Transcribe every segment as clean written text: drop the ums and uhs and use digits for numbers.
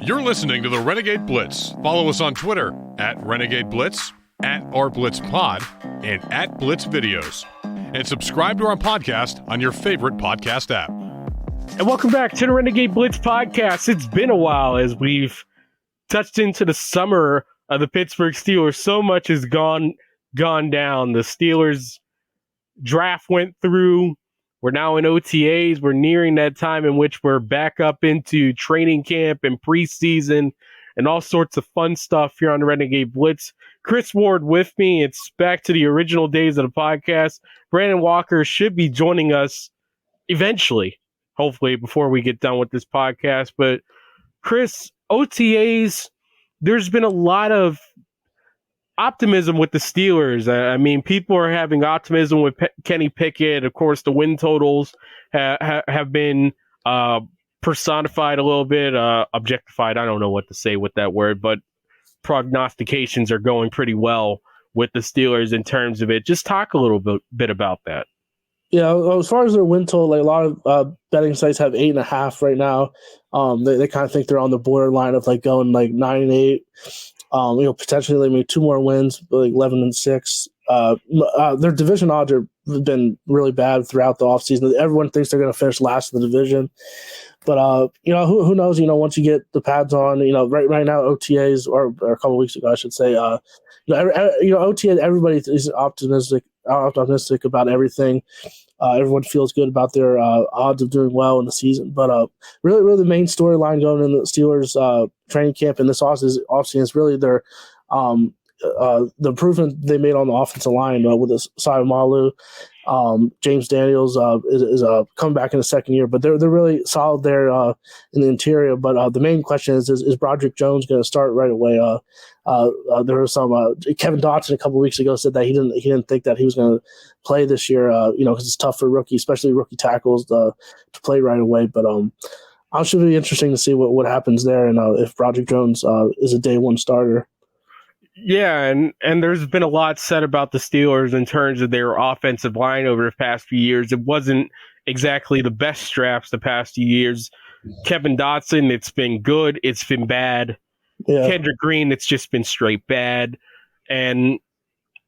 You're listening to the Renegade Blitz. Follow us on Twitter at Renegade Blitz, at RBlitzPod, and at Blitz Videos. And subscribe to our podcast on your favorite podcast app. And welcome back to the Renegade Blitz podcast. It's been a while as we've touched into the summer of the Pittsburgh Steelers. So much has gone down. The Steelers draft went through. We're now in OTAs. We're nearing that time in which we're back up into training camp and preseason and all sorts of fun stuff here on the Renegade Blitz. Chris Ward with me. It's back to the original days of the podcast. Brandon Walker should be joining us eventually, hopefully, before we get done with this podcast. But Chris, OTAs, there's been a lot of optimism with the Steelers. I mean, people are having optimism with Kenny Pickett. Of course, the win totals have been personified a little bit, objectified. I don't know what to say with that word, but prognostications are going pretty well with the Steelers in terms of it. Just talk a little bit about that. Yeah, as far as their win total, like a lot of betting sites have 8.5 right now. They kind of think they're on the borderline of like going like 9-8. Potentially maybe 2 more wins, like 11-6. Their division odds have been really bad throughout the offseason. Everyone thinks they're going to finish last in the division, but who knows? Once you get the pads on, right now OTAs or a couple of weeks ago, I should say, OTA, everybody is optimistic about everything. Everyone feels good about their odds of doing well in the season. But really the main storyline going in the Steelers training camp in this offseason is really their the improvement they made on the offensive line with Sayamalu. James Daniels is coming back in the second year, but they're really solid there in the interior. But the main question is Broderick Jones going to start right away? There was some Kevin Dotson a couple weeks ago said that he didn't think that he was going to play this year, because it's tough for rookies, especially rookie tackles, to play right away. But it should be interesting to see what happens there and if Broderick Jones is a day one starter. Yeah, and there's been a lot said about the Steelers in terms of their offensive line over the past few years. It wasn't exactly the best straps the past few years. Kevin Dotson, it's been good, it's been bad. Yeah. Kendrick Green, it's just been straight bad, and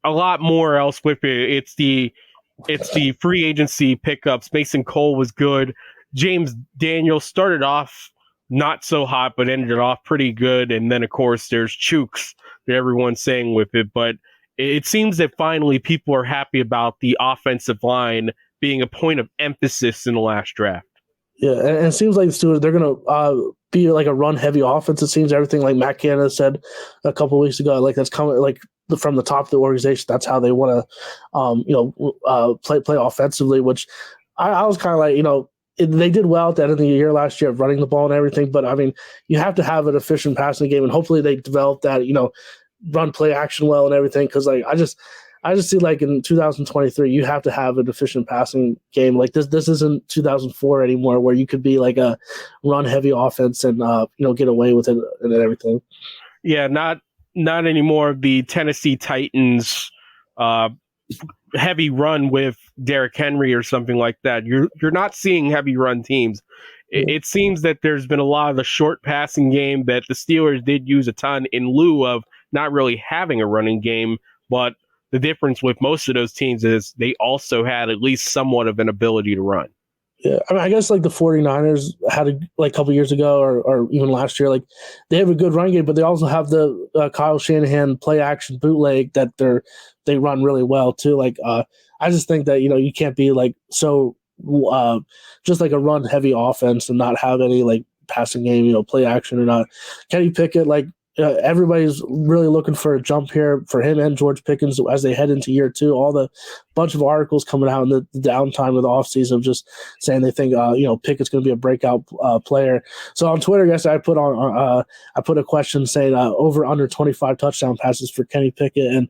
a lot more else with it. It's the free agency pickups. Mason Cole was good. James Daniels started off not so hot, but ended off pretty good. And then, of course, there's Chooks that everyone's saying with it. But it seems that finally people are happy about the offensive line being a point of emphasis in the last draft. Yeah, and it seems like the Steelers, they're going to be like a run-heavy offense. It seems everything like Matt Canada said a couple of weeks ago, like that's coming like from the top of the organization. That's how they want to, play offensively. Which I was kind of like, they did well at the end of the year last year of running the ball and everything. But I mean, you have to have an efficient passing game, and hopefully they develop that, run play action well and everything. Because like I just see like in 2023, you have to have an efficient passing game. Like this isn't 2004 anymore, where you could be like a run heavy offense and get away with it and everything. Yeah, not anymore. The Tennessee Titans heavy run with Derrick Henry or something like that. You're not seeing heavy run teams. It seems that there's been a lot of the short passing game that the Steelers did use a ton in lieu of not really having a running game, but the difference with most of those teams is they also had at least somewhat of an ability to run. Yeah, I mean, I guess like the 49ers had a couple years ago or even last year, like they have a good run game, but they also have the Kyle Shanahan play action bootleg that they run really well too. Like I just think that you can't be like so just like a run heavy offense and not have any like passing game, play action or not. Kenny Pickett, like everybody's really looking for a jump here for him and George Pickens as they head into year 2. All the bunch of articles coming out in the downtime of the offseason of just saying they think Pickett's going to be a breakout player. So on Twitter yesterday, I put a question saying over under 25 touchdown passes for Kenny Pickett, and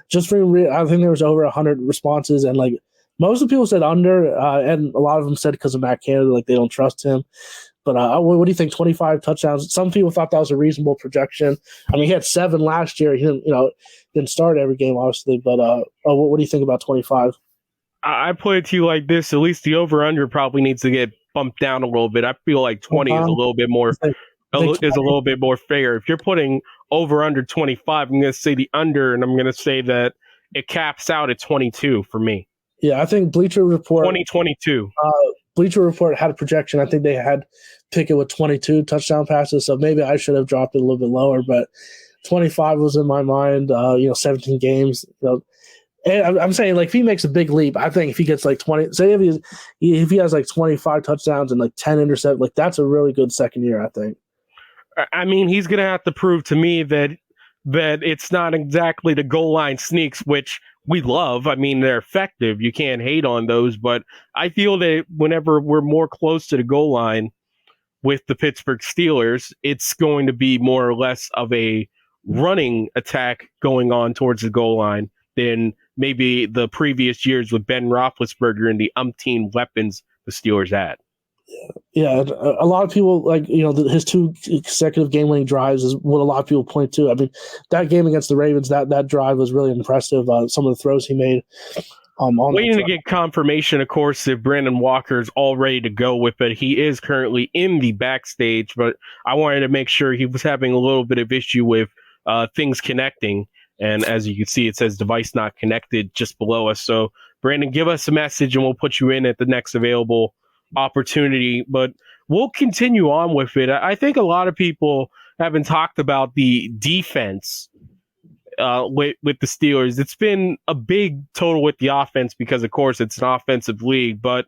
just I think there was over 100 responses, and like most of the people said under, and a lot of them said because of Matt Canada, like they don't trust him. But what do you think? 25 touchdowns. Some people thought that was a reasonable projection. I mean, he had 7 last year. He didn't start every game, obviously. But what do you think about 25? I put it to you like this: at least the over/under probably needs to get bumped down a little bit. I feel like 20 is a little bit more is a little bit more fair. If you're putting over under 25, I'm going to say the under, and I'm going to say that it caps out at 22 for me. Yeah, I think Bleacher Report 2022. Bleacher Report had a projection. I think they had Pickett with 22 touchdown passes, so maybe I should have dropped it a little bit lower, but 25 was in my mind. 17 games. And I'm saying, like, if he makes a big leap, I think if he gets like 20, say if he has like 25 touchdowns and like 10 interceptions, like that's a really good second year, I think. I mean, he's going to have to prove to me that it's not exactly the goal line sneaks, which we love. I mean, they're effective. You can't hate on those, but I feel that whenever we're more close to the goal line with the Pittsburgh Steelers, it's going to be more or less of a running attack going on towards the goal line than maybe the previous years with Ben Roethlisberger and the umpteen weapons the Steelers had. Yeah, a lot of people, like, his 2 consecutive game-winning drives is what a lot of people point to. I mean, that game against the Ravens, that drive was really impressive. Some of the throws he made. Waiting to get confirmation, of course, if Brandon Walker's all ready to go with it. He is currently in the backstage, but I wanted to make sure he was having a little bit of issue with things connecting. And as you can see, it says device not connected just below us. So, Brandon, give us a message and we'll put you in at the next available opportunity. But we'll continue on with it. I think a lot of people haven't talked about the defense with the Steelers. It's been a big total with the offense because, of course, it's an offensive league. But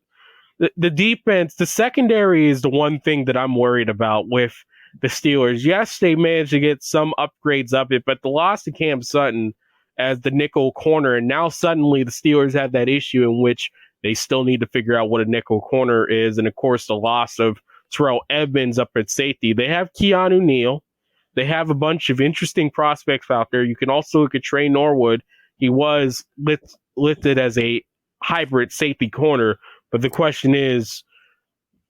the defense, the secondary is the one thing that I'm worried about with the Steelers. Yes, they managed to get some upgrades of it, but the loss to Cam Sutton as the nickel corner, and now suddenly the Steelers have that issue in which they still need to figure out what a nickel corner is, and of course the loss of Terrell Edmonds up at safety. They have Keanu Neal. They have a bunch of interesting prospects out there. You can also look at Trey Norwood. He was listed as a hybrid safety corner, but the question is,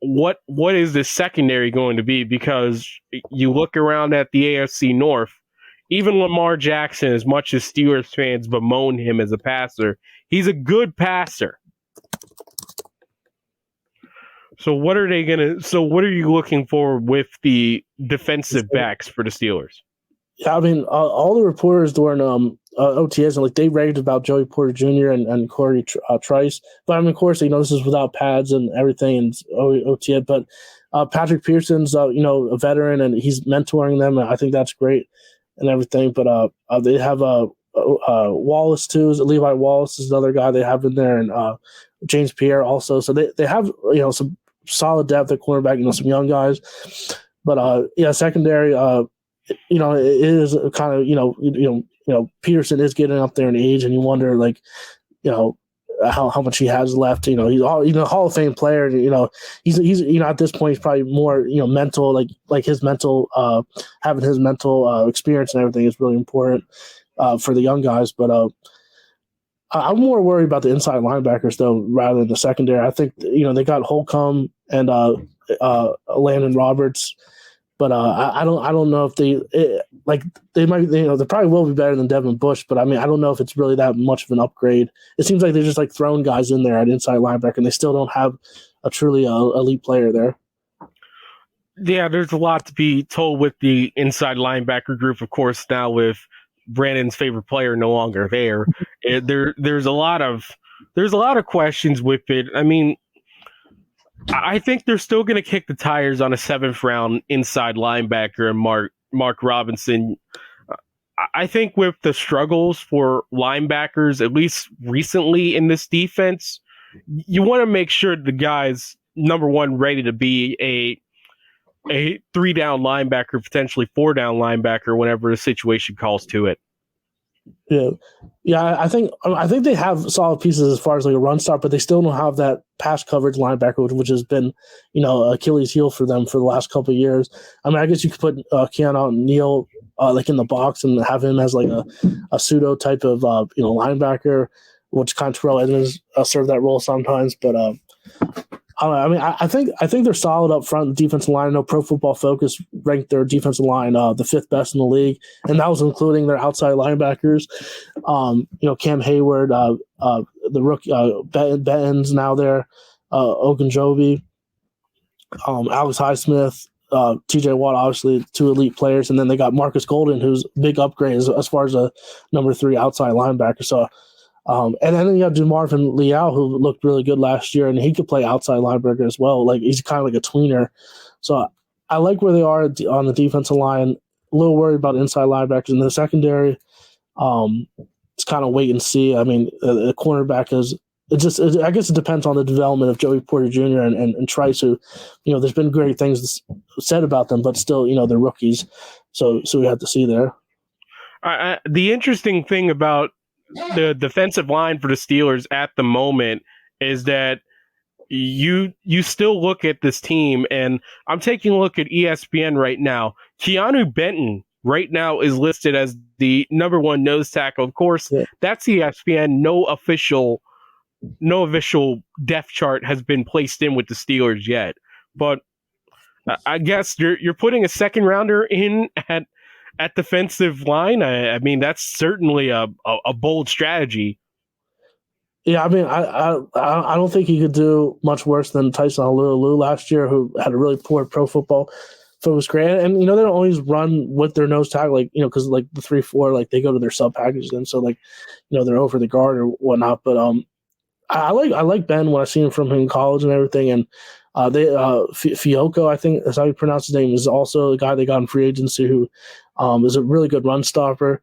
what is this secondary going to be? Because you look around at the AFC North, even Lamar Jackson, as much as Steelers fans bemoan him as a passer, he's a good passer. So what are you looking for with the defensive backs for the Steelers? Yeah, I mean, all the reporters during OTAs, and like they raved about Joey Porter Jr. and Corey Trice. But I mean, of course, this is without pads and everything and OTA. But Patrick Pearson's, a veteran, and he's mentoring them. And I think that's great and everything. But they have Wallace too. Levi Wallace is another guy they have in there, and James Pierre also. So they have some solid depth at cornerback. Some young guys. But secondary. It is kind of Peterson is getting up there in age, and you wonder how much he has left. He's a Hall of Fame player. He's at this point he's probably more mental, like his mental having his mental experience and everything is really important for the young guys. But I'm more worried about the inside linebackers though rather than the secondary. I think they got Holcomb and Landon Roberts. But I don't know if they might they probably will be better than Devin Bush, but I mean I don't know if it's really that much of an upgrade. It seems like they're just throwing guys in there at inside linebacker, and they still don't have a truly elite player there. Yeah, there's a lot to be told with the inside linebacker group. Of course, now with Brandon's favorite player no longer there, there's a lot of questions with it. I mean, I think they're still going to kick the tires on a 7th round inside linebacker and Mark Robinson. I think with the struggles for linebackers, at least recently in this defense, you want to make sure the guy's number one ready to be a 3-down linebacker, potentially 4-down linebacker whenever the situation calls to it. Yeah. I think they have solid pieces as far as a run stop, but they still don't have that pass coverage linebacker, which has been Achilles heel for them for the last couple of years. I mean, I guess you could put Keanu Neal in the box and have him as a pseudo type of linebacker, which kind of Terrell Edmonds serve that role sometimes, but. I mean, I think they're solid up front. The defensive line. I know Pro Football Focus ranked their defensive line the 5th best in the league, and that was including their outside linebackers. Cam Hayward, the rookie Benton's now there, Ogunjobi, Alex Highsmith, T.J. Watt, obviously, two elite players, and then they got Marcus Golden, who's a big upgrade as far as a number 3 outside linebacker. So, and then you have DeMarvin Leal, who looked really good last year, and he could play outside linebacker as well. Like, he's kind of like a tweener. So I like where they are on the defensive line. A little worried about inside linebackers in the secondary. It's kind of wait and see. I mean, the cornerback is I guess it depends on the development of Joey Porter Jr. and Trice, who, there's been great things said about them, but still, they're rookies. So we have to see there. The interesting thing about the defensive line for the Steelers at the moment is that you still look at this team, and I'm taking a look at ESPN right now. Keanu Benton right now is listed as the number 1 nose tackle. Of course, That's ESPN. No official depth chart has been placed in with the Steelers yet. But I guess you're putting a second rounder in at defensive line. I mean, that's certainly a bold strategy. Yeah, I mean, I don't think he could do much worse than Tyson Alualu last year, who had a really poor Pro Football Focus grade. And they don't always run with their nose tackle, because the 3-4, they go to their sub packages, and so they're over the guard or whatnot. But I like Ben when I seen him from him in college and everything. And Fiocco, I think that's how you pronounce his name, is also a guy they got in free agency who is a really good run stopper.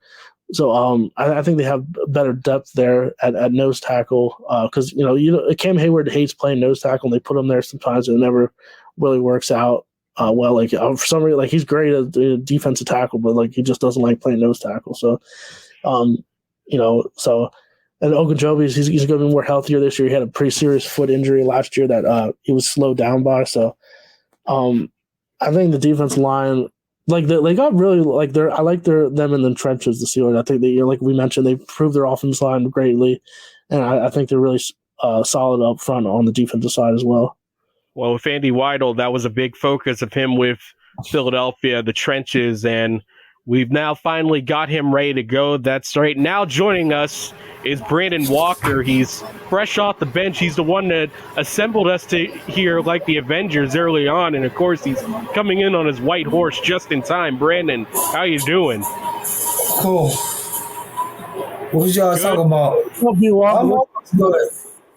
So I think they have better depth there at nose tackle because Cam Hayward hates playing nose tackle, and they put him there sometimes, and it never really works out well. For some reason, he's great at the defensive tackle, but he just doesn't like playing nose tackle. So, and Ogunjobi, he's going to be more healthier this year. He had a pretty serious foot injury last year that he was slowed down by. So, I think the defense line. They got really I like them in the trenches this year. I think they, like we mentioned, they improved their offensive line greatly, and I think they're really solid up front on the defensive side as well. Well, with Andy Weidel, that was a big focus of him with Philadelphia, the trenches, and we've now finally got him ready to go. That's right. Now joining us is Brandon Walker. He's fresh off the bench. He's the one that assembled us to here like the Avengers early on. And, of course, he's coming in on his white horse just in time. Brandon, how you doing? Cool. What was y'all talking about?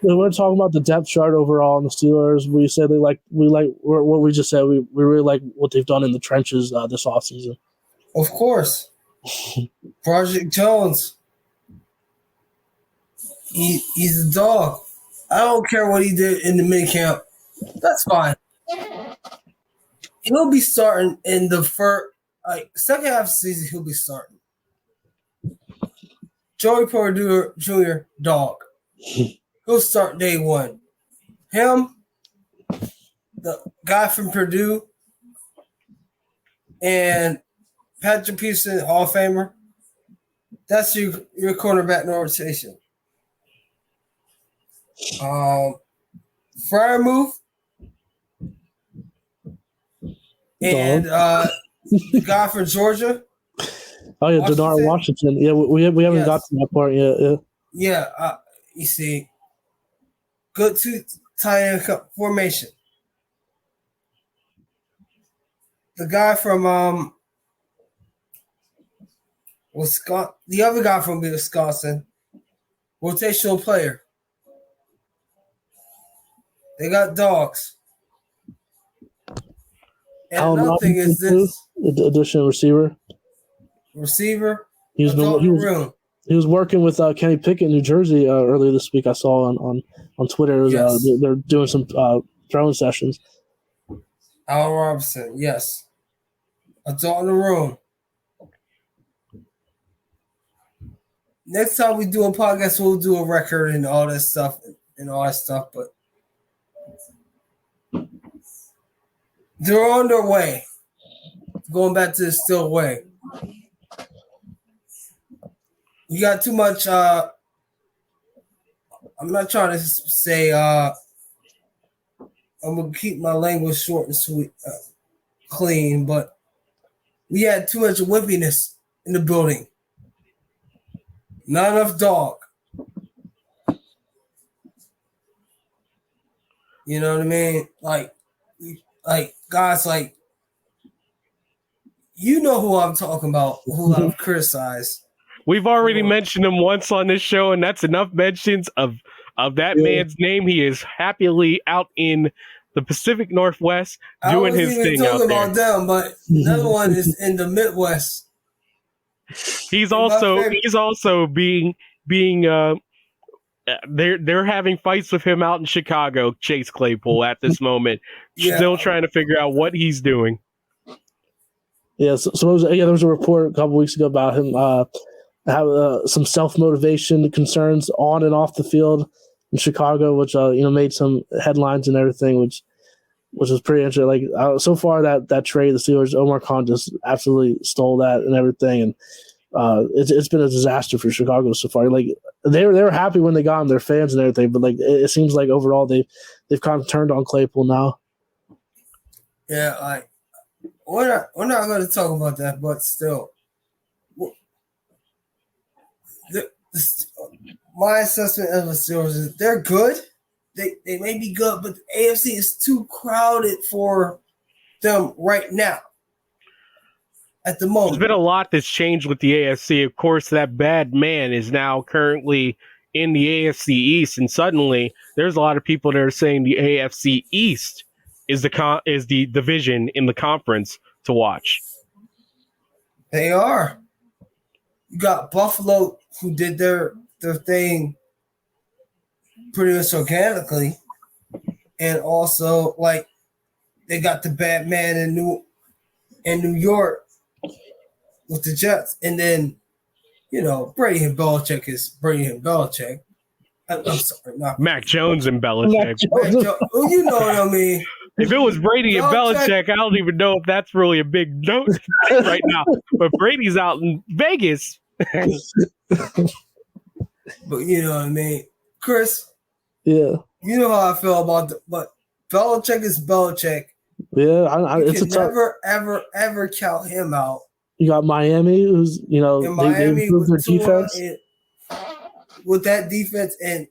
We're talking about the depth chart overall in the Steelers. We said what we just said. We really like what they've done in the trenches this offseason. Of course. Project Jones. He's a dog. I don't care what he did in the minicamp. That's fine. He'll be starting in the second half of the season. He'll be starting. Joey Porter Jr. dog. He'll start day 1. Him, the guy from Purdue, and Patrick Peterson, Hall of Famer. That's your cornerback in rotation. Fryer and the guy from Georgia. Oh yeah, Denard Washington. Yeah, we haven't got to that part yet. Yeah, you see, good two tight end formation. The guy from Wisconsin, the other guy from Wisconsin, rotational player. They got dogs. And another thing is this. Additional receiver. He was working with Kenny Pickett in New Jersey earlier this week. I saw on Twitter. Yes. They're doing some throwing sessions. Al Robinson, yes. Adult in the room. Next time we do a podcast, we'll do a record and all that stuff, but they're on their way. Going back to the still way. You got too much I'm not trying to say I'm gonna keep my language short and sweet, clean, but we had too much wimpiness in the building. Not enough dog. You know what I mean? Like guys like You know who I'm talking about, who I've criticized. We've already mentioned him once on this show, and that's enough mentions of that man's name. He is happily out in the Pacific Northwest doing his thing out there. I wasn't even talking about them, but another one is in the Midwest. He's also being they're having fights with him out in Chicago, Chase Claypool, at this moment, still trying to figure out what he's doing. Yeah, so there was a report a couple weeks ago about him have some self-motivation concerns on and off the field in Chicago, which made some headlines and everything, which was pretty interesting. Like so far that trade, the Steelers, Omar Khan just absolutely stole that and everything, and it's been a disaster for Chicago so far. Like they were happy when they got him, their fans and everything, but like it seems like overall they've kind of turned on Claypool now. Yeah, we're not going to talk about that, but still, my assessment of the Steelers is they're good. They may be good, but the AFC is too crowded for them right now. At the moment, there's been a lot that's changed with the AFC. Of course, that bad man is now currently in the AFC East, and suddenly there's a lot of people that are saying the AFC East is the division in the conference to watch. They are. You got Buffalo, who did their thing pretty much organically, and also like they got the bad man in New York with the Jets, and then Brady and Belichick is Brady and Belichick. I'm sorry, not Mac Jones and Belichick. You know what I mean. If it was Brady and Belichick, I don't even know if that's really a big note right now. But Brady's out in Vegas. But you know what I mean, Chris. Yeah. You know how I feel about but Belichick is Belichick. Yeah, you can never, ever count him out. You got Miami, who's they improved their defense. With that defense and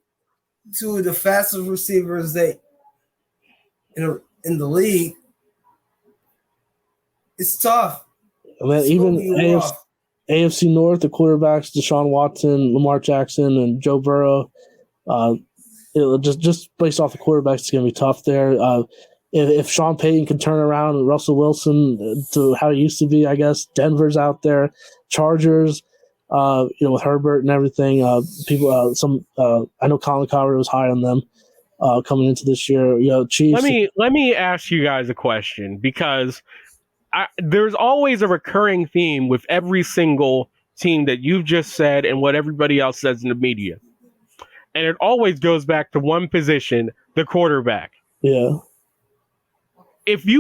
two of the fastest receivers in the league, it's tough. I mean, even AFC North, the quarterbacks Deshaun Watson, Lamar Jackson, and Joe Burrow. Just based off the quarterbacks, it's going to be tough there. If Sean Payton can turn around Russell Wilson to how he used to be, I guess Denver's out there, Chargers, with Herbert and everything. People, I know Colin Cowherd was high on them coming into this year. Chiefs. Let me ask you guys a question, because there's always a recurring theme with every single team that you've just said and what everybody else says in the media, and it always goes back to one position: the quarterback. Yeah. If we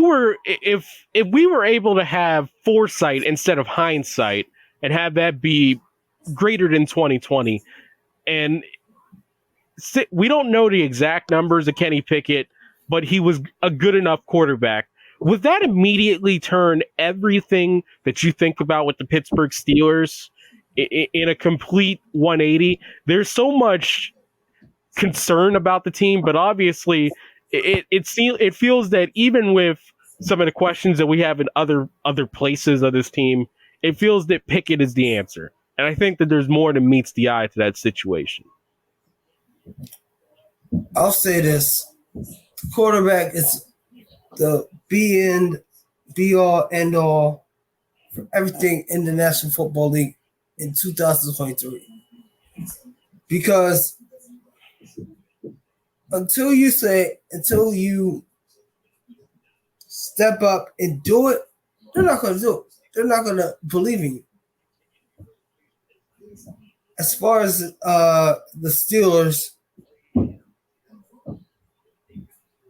were able to have foresight instead of hindsight and have that be greater than 2020, and we don't know the exact numbers of Kenny Pickett, but he was a good enough quarterback, would that immediately turn everything that you think about with the Pittsburgh Steelers in a complete 180? There's so much concern about the team, but obviously it feels that even with some of the questions that we have in other places of this team, it feels that Pickett is the answer. And I think that there's more than meets the eye to that situation. I'll say this. The quarterback is the be-all, end-all for everything in the National Football League in 2023. Because until you step up and do it, they're not going to do it. They're not going to believe in you. As far as the Steelers,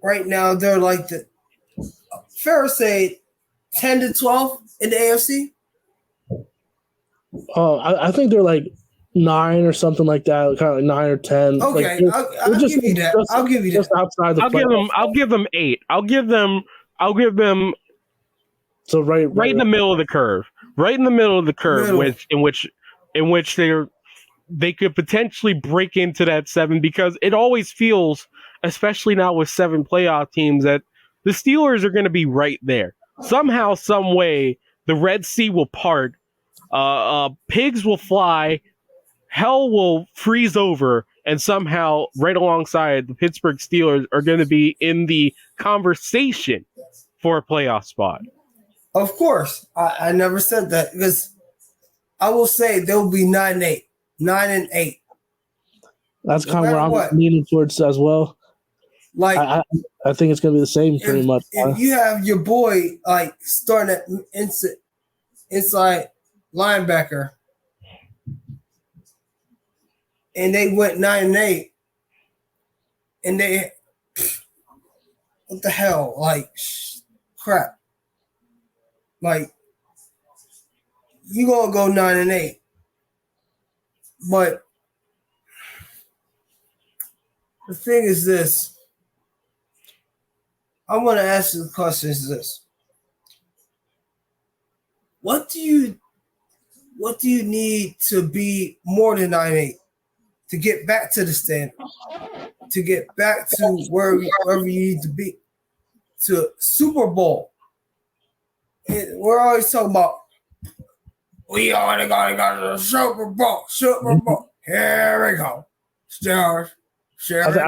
right now they're like fair to say 10 to 12 in the AFC. Oh, I think they're like 9 or something like that, kind of like 9 or 10. Okay, like I'll give you that. I'll give you that. Just outside the I'll give them 8. I'll give them so right in the middle of the curve. Right in the middle of the curve, in which they could potentially break into that 7, because it always feels, especially now with 7 playoff teams, that the Steelers are going to be right there. Somehow, some way, the Red Sea will part, pigs will fly, hell will freeze over, and somehow, right alongside, the Pittsburgh Steelers are going to be in the conversation for a playoff spot. Of course, I never said that because I will say they'll be 9-8, 9-8. That's kind of where I'm leaning towards as well. Like I think it's going to be the same pretty much. If you have your boy like starting at inside linebacker, and they went 9-8, and they what the hell? Like crap. Like you gonna go 9-8, but the thing is this. I want to ask you the question is this. What do you need to be more than 9-8 to get back to the standard? To get back to wherever you need to be? To Super Bowl. And we're always talking about we already gotta go to the Super Bowl. Super Bowl. Here we go. Stars. I think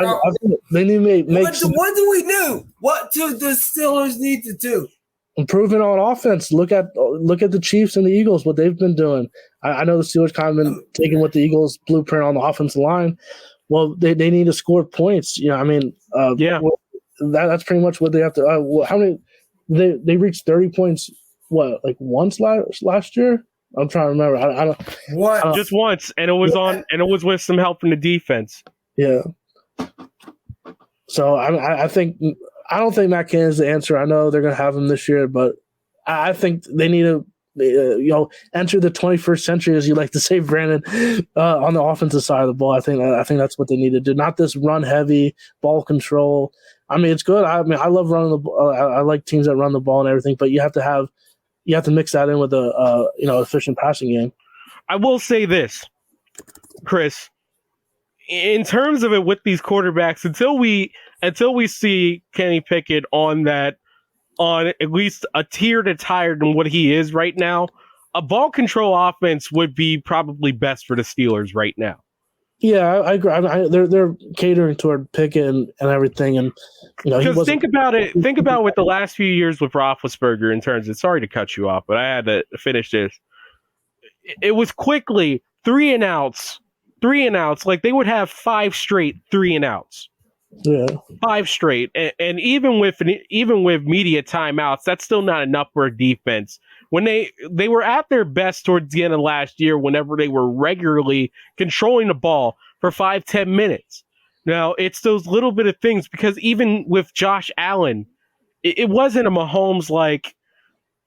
they need to make what do we do? What do the Steelers need to do? Improvement on offense. Look at the Chiefs and the Eagles, what they've been doing. I know the Steelers kind of been taking what the Eagles blueprint on the offensive line. Well, they need to score points. You know, I mean, that's pretty much what they have to. How many? They reached 30 points. What, like once last year? I'm trying to remember. I don't. Just once, and it was with some help from the defense. Yeah. So I think I don't think Matt Cannon is the answer. I know they're going to have him this year, but I think they need to enter the 21st century, as you like to say, Brandon, on the offensive side of the ball. I think that's what they need to do. Not this run heavy ball control. I mean, it's good. I love running the ball. I like teams that run the ball and everything, but you have to mix that in with a efficient passing game. I will say this, Chris. In terms of it with these quarterbacks, until we see Kenny Pickett on at least a tier that's higher than what he is right now, a ball control offense would be probably best for the Steelers right now. Yeah, I agree. They're catering toward Pickett and everything, and because think about it. Think about what the last few years with Roethlisberger in terms of. Sorry to cut you off, but I had to finish this. It was quickly 3 and outs. Like they would have 5 straight 3 and outs. Yeah, 5 straight, and even with media timeouts, that's still not enough for a defense. When they were at their best towards the end of last year, whenever they were regularly controlling the ball for 5-10 minutes. Now it's those little bit of things, because even with Josh Allen, it wasn't a Mahomes like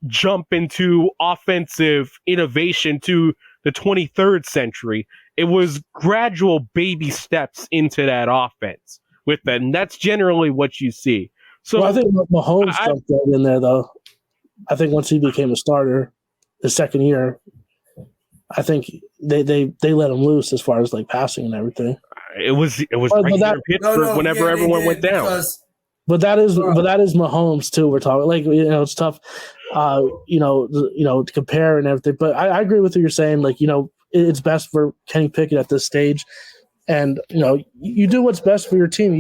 jump into offensive innovation to the 23rd century. It was gradual baby steps into that offense with that, and that's generally what you see. So I think Mahomes jumped right in there, though. I think once he became a starter, the second year, I think they let him loose as far as like passing and everything. It was right there in Pittsburgh whenever everyone went down. But that is Mahomes too. We're talking like it's tough, to compare and everything. But I agree with what you're saying. Like it's best for Kenny Pickett at this stage, and you do what's best for your team.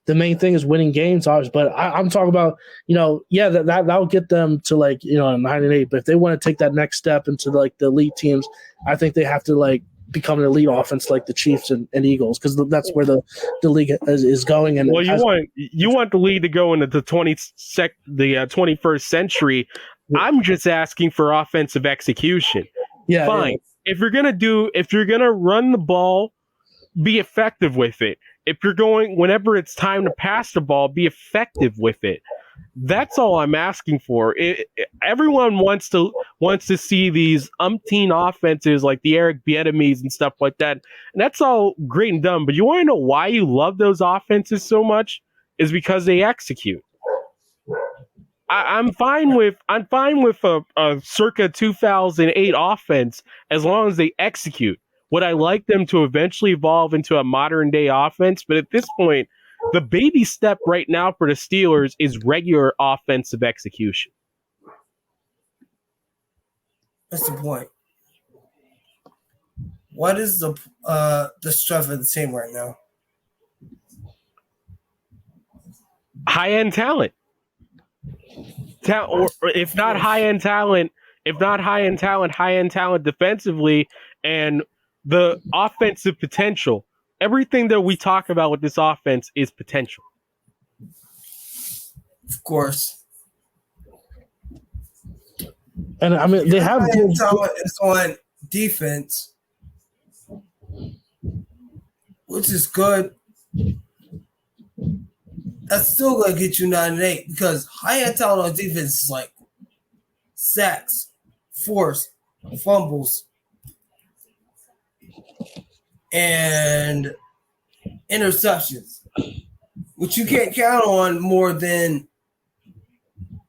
The main thing is winning games, obviously. But I'm talking about that'll get them to a 9-8. But if they want to take that next step into the elite teams, I think they have to become an elite offense like the Chiefs and Eagles, because that's where the league is going. And you want the league to go into the 21st century. I'm just asking for offensive execution. Yeah, fine. Yeah. If you're gonna run the ball, be effective with it. If you're going, whenever it's time to pass the ball, be effective with it. That's all I'm asking for. Everyone wants to see these umpteen offenses like the Eric Bieniemys and stuff like that, and that's all great and done. But you want to know why you love those offenses so much? Is because they execute. I'm fine with a circa 2008 offense as long as they execute. Would I like them to eventually evolve into a modern day offense? But at this point, the baby step right now for the Steelers is regular offensive execution. That's the point. What is the strength of the team right now? High-end talent. Or if not high-end talent, high-end talent defensively, and the offensive potential. Everything that we talk about with this offense is potential. Of course. And I mean, they have high-end talent is on defense, which is good. That's still gonna get you 9-8 because high-end talent on defense is like sacks, force, fumbles, and interceptions, which you can't count on more than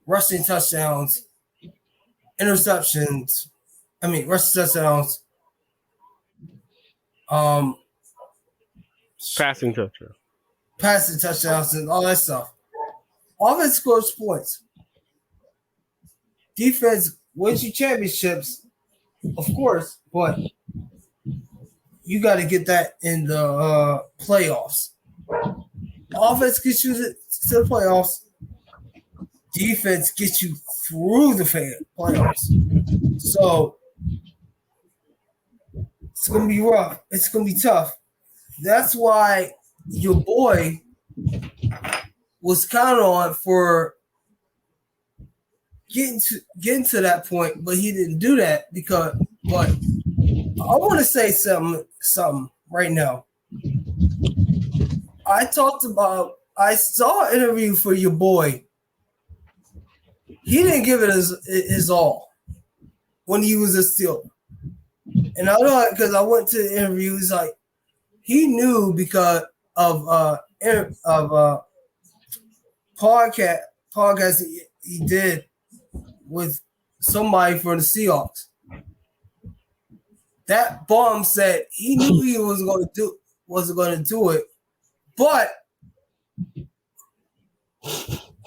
rushing touchdowns, interceptions. I mean, rushing touchdowns, Passing touchdowns, and all that stuff. Offense scores points. Defense wins you championships, of course, but you got to get that in the playoffs. Offense gets you to the playoffs. Defense gets you through the playoffs. So it's going to be rough. It's going to be tough. That's why your boy was counted on for getting to that point, but he didn't do that because. But I want to say something right now. I saw an interview for your boy. He didn't give it his all when he was a Steeler, and I know because I went to the interview. He's like, he knew because of podcast he did with somebody for the Seahawks. That bum said he knew he wasn't going to do it, but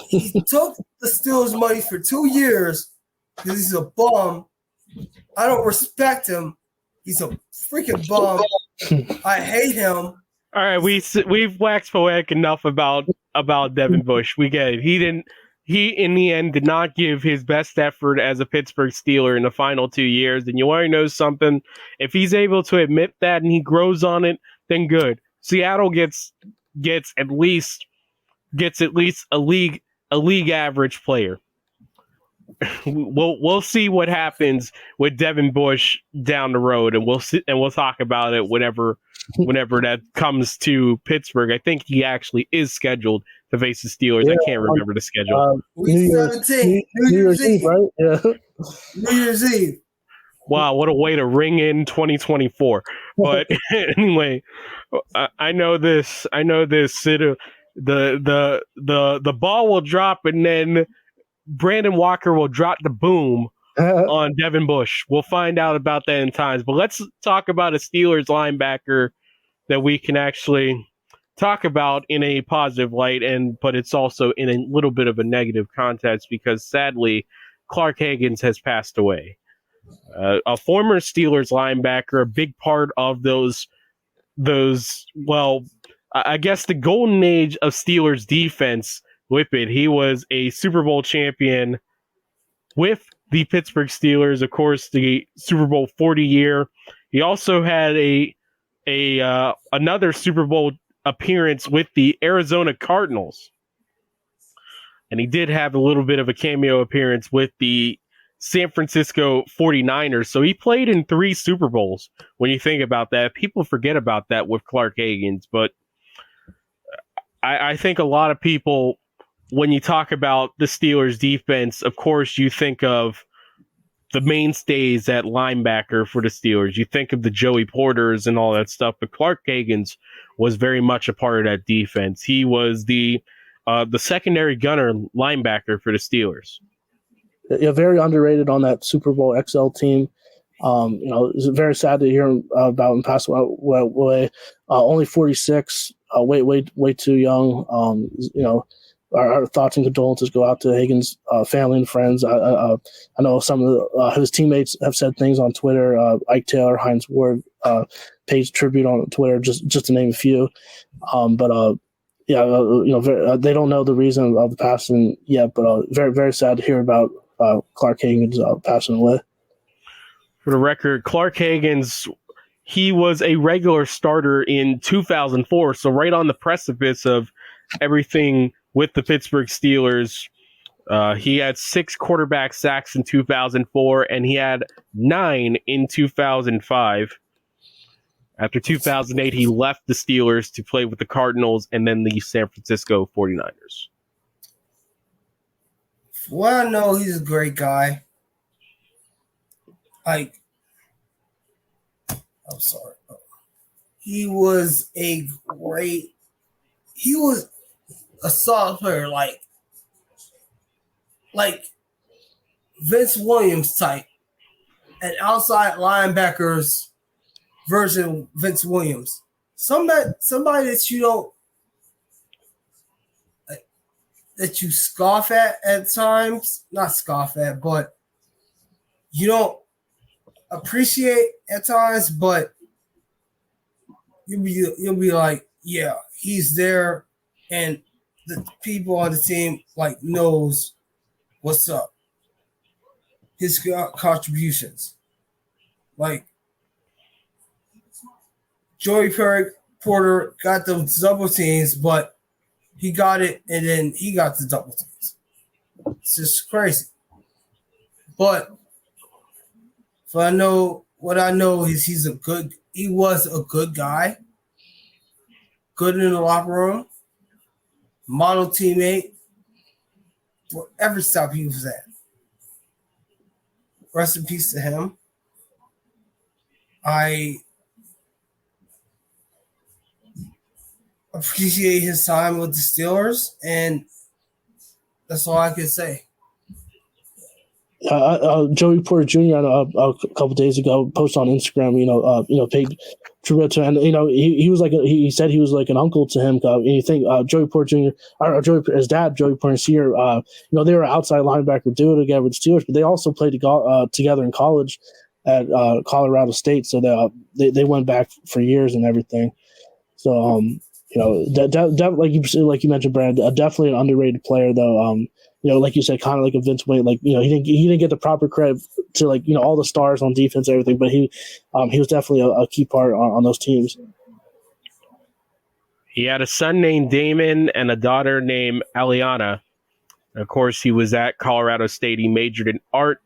he took the Steelers' money for 2 years because he's a bum. I don't respect him. He's a freaking bum. I hate him. All right, we've waxed poetic enough about Devin Bush. We get it. He in the end did not give his best effort as a Pittsburgh Steeler in the final 2 years. And you want to know something? If he's able to admit that and he grows on it, then good. Seattle gets at least a league average player. We'll see what happens with Devin Bush down the road, and we'll talk about it whenever that comes to Pittsburgh. I think he actually is scheduled to face the Steelers. Yeah, I can't remember the schedule. Week 17, New Year's Eve, right? Yeah, New Year's Eve. Wow, what a way to ring in 2024. But anyway, I know this. The ball will drop, and then Brandon Walker will drop the boom on Devin Bush. We'll find out about that in times. But let's talk about a Steelers linebacker that we can actually talk about in a positive light, but it's also in a little bit of a negative context because sadly, Clark Higgins has passed away. A former Steelers linebacker, a big part of those. Well, I guess the golden age of Steelers defense. With it, he was a Super Bowl champion with the Pittsburgh Steelers, of course, the Super Bowl 40 year. He also had another Super Bowl appearance with the Arizona Cardinals. And he did have a little bit of a cameo appearance with the San Francisco 49ers. So he played in 3 Super Bowls. When you think about that, people forget about that with Clark Higgins. But I think a lot of people, when you talk about the Steelers defense, of course, you think of the mainstays at linebacker for the Steelers. You think of the Joey Porters and all that stuff, but Clark Higgins was very much a part of that defense. He was the secondary gunner linebacker for the Steelers. Yeah, very underrated on that Super Bowl XL team. It's very sad to hear about him pass away. Only 46, way too young. our thoughts and condolences go out to Hagen's family and friends. I know some of his teammates have said things on Twitter. Ike Taylor, Heinz Ward pays tribute on Twitter, just to name a few. They don't know the reason of the passing yet, but very, very sad to hear about Clark Hagen's passing away. For the record, Clark Hagen's, he was a regular starter in 2004, so right on the precipice of everything with the Pittsburgh Steelers. He had 6 quarterback sacks in 2004, and he had 9 in 2005. After 2008, he left the Steelers to play with the Cardinals and then the San Francisco 49ers. Well, I know he's a great guy. I'm sorry. He was a solid player, like Vince Williams type, an outside linebackers version of Vince Williams. Somebody that you don't, that you scoff at times, not scoff at, but you don't appreciate at times, but you'll be like, yeah, he's there, and the people on the team knows what's up. His contributions, Joey Porter got those double teams, but he got it, and then he got the double teams. It's just crazy. But what I know is he was a good guy, good in the locker room, model teammate for every stop he was at. Rest in peace to him. I appreciate his time with the Steelers, and that's all I can say. Joey Porter Jr. a couple days ago posted on Instagram, paid tribute to him, and he was he said he was like an uncle to him. And you think Joey Porter Jr. His dad, Joey Porter Sr. They were outside linebacker duo together with the Steelers, but they also played together in college at Colorado State, so they went back for years and everything. So like you mentioned, Brandon, definitely an underrated player though. Like you said, kind of like a Vince Wayne. He didn't get the proper credit to all the stars on defense and everything, but he was definitely a key part on those teams. He had a son named Damon and a daughter named Aliana. Of course, he was at Colorado State. He majored in art.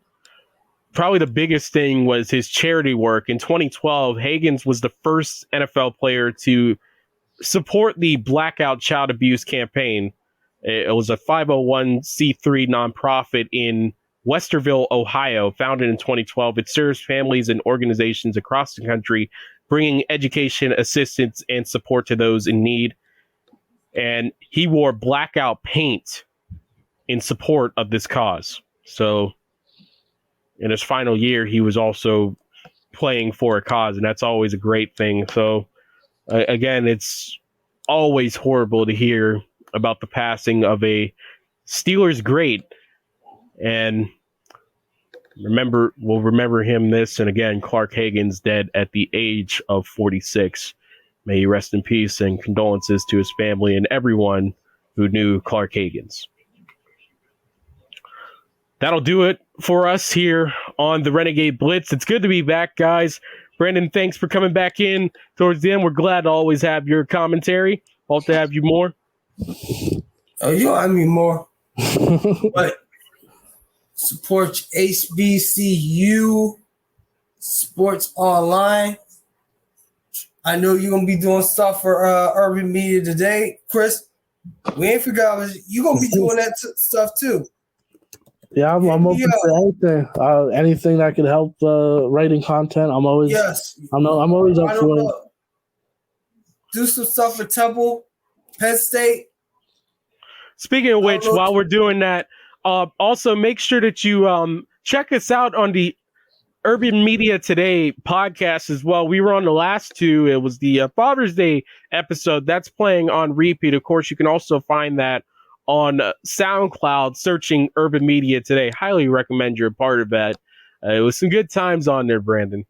Probably the biggest thing was his charity work. In 2012, Hagens was the first NFL player to support the Blackout Child Abuse campaign. It was a 501c3 nonprofit in Westerville, Ohio, founded in 2012. It serves families and organizations across the country, bringing education, assistance, and support to those in need. And he wore blackout paint in support of this cause. So in his final year, he was also playing for a cause, and that's always a great thing. So again, it's always horrible to hear about the passing of a Steelers great, and we'll remember him this. And again, Clark Hagen's dead at the age of 46. May he rest in peace, and condolences to his family and everyone who knew Clark Hagens. That'll do it for us here on the Renegade Blitz. It's good to be back, guys. Brandon, thanks for coming back in towards the end. We're glad to always have your commentary. Hope to have you more. Oh, you'll have me more. But support HBCU Sports Online. I know you're going to be doing stuff for Urban Media today. Chris, we ain't forgot you're going to be doing that stuff too. Yeah, I'm open to anything. Anything that can help writing content. I'm always I'm always up for it. Do some stuff for Temple, Penn State. Speaking of which, while we're doing that, also make sure that you check us out on the Urban Media Today podcast as well. We were on the last two. It was the Father's Day episode. That's playing on repeat. Of course, you can also find that on SoundCloud, searching Urban Media Today. Highly recommend you're a part of that. It was some good times on there, Brandon.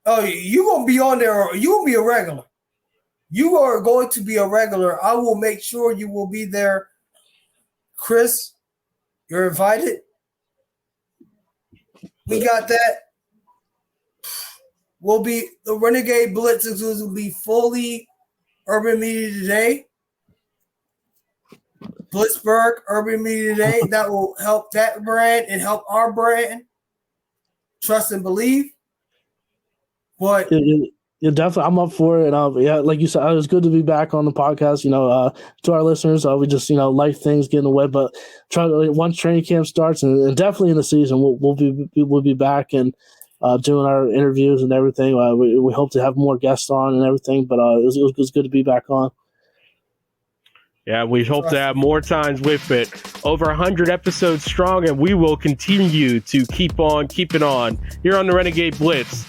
Oh, you gonna be on there? You gonna be a regular? You are going to be a regular. I will make sure you will be there. Chris, you're invited. We got that. The Renegade Blitz will be fully Urban Media Today. Blitzburg, Urban Media Today. That will help that brand and help our brand. Trust and believe. But yeah, definitely, I'm up for it. Yeah, like you said, it was good to be back on the podcast. To our listeners, we just life things getting away, but once training camp starts, and definitely in the season, we'll be back and doing our interviews and everything. We hope to have more guests on and everything, but it was good to be back on. Yeah, we hope to have more times with it. Over 100 episodes strong, and we will continue to keep on keeping on here on the Renegade Blitz.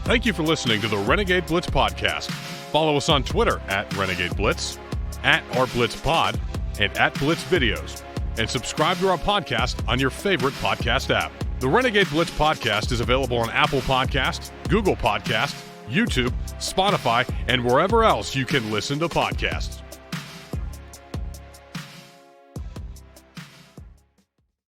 Thank you for listening to the Renegade Blitz podcast. Follow us on Twitter at Renegade Blitz, at @RBlitzPod, and at Blitz Videos. And subscribe to our podcast on your favorite podcast app. The Renegade Blitz podcast is available on Apple Podcasts, Google Podcasts, YouTube, Spotify, and wherever else you can listen to podcasts.